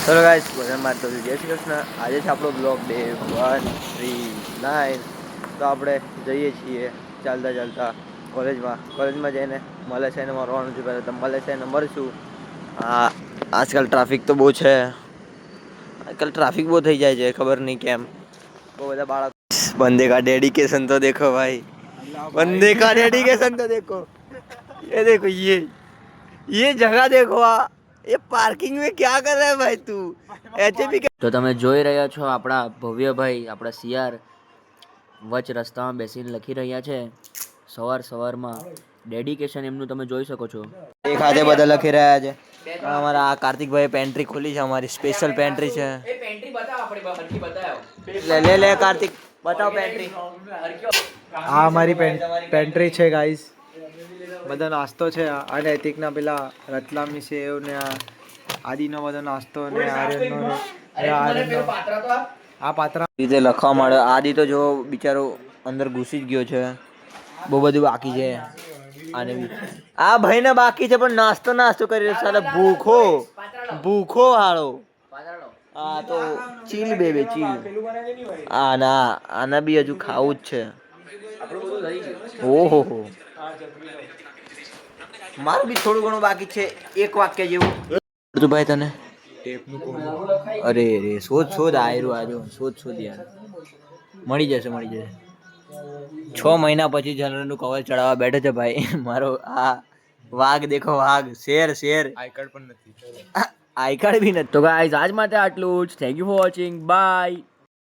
ચલો ગાઈસ, ભજન મારતો જય શ્રી કૃષ્ણ. આજે છે આપણો બ્લોગ ડે 139. તો આપણે જઈએ છીએ ચાલતા કોલેજમાં જઈને મળે છે ને મળવાનું છે. પહેલાં તો મળે છે ને મળશું. આજકાલ ટ્રાફિક તો બહુ છે. આજકાલ ટ્રાફિક બહુ થઈ જાય છે, ખબર નહીં કેમ. બહુ બધા બાળકો. બંદે કા डेडिकेशन तो देखो भाई, बंदे का डेडिकेशन तो देखो. ये जगह देखो. ये पार्किंग में क्या कर रहा है भाई तू? एचपी तो તમે જોઈ રહ્યા છો આપણા ભવ્યભાઈ, આપણા સીઆર વચ રસ્તામાં બેસીને લખી રહ્યા છે. સવારમાં ડેડિકેશન એમનું તમે જોઈ શકો છો. એક હાથે બધા લખી રહ્યા છે. અમારા આ કાર્તિકભાઈ પેન્ટ્રી ખોલી છે, અમારી સ્પેશિયલ પેન્ટ્રી છે. એ પેન્ટ્રી બતાવો, આપણે હરકી બતાવો. લે કાર્તિક, બતાવ પેન્ટ્રી. આ અમારી પેન્ટ્રી છે ગાઈસ. બધો નાસ્તો છે. આ નૈતિકના પેલા રતલામની સેવ ને આ આદિનો બધો નાસ્તો ને આર્યનનો આ પાત્રા રીતે લખવા માંડે. આદિ તો જો બિચારો અંદર ઘૂસી જ ગયો છે. બહુ બધું બાકી છે. આને બી આ ભાઈને બાકી છે, પણ નાસ્તો કરી રહ્યો સાલા. ભૂખો હાળો. આ તો ચીલ બેબે ચીલ. આના બી હજુ ખાવું જ છે. ઓહો, મારું બી થોડું ઘણું બાકી છે, એક વાક્ય જેવું. ભાઈ તને અરે શોધ આયરું શોધ યાર. મળી જશે. 6 મહિના પછી જનરલનું કવર ચડાવવા બેઠો છે ભાઈ મારો. આ વાઘ દેખો, વાઘ. શેર આઈ કાર્ડ પણ નથી. આઈ કાર્ડ બી નથી. તો ગાઈઝ આજ માટે આટલું જ. Thank you for watching. By.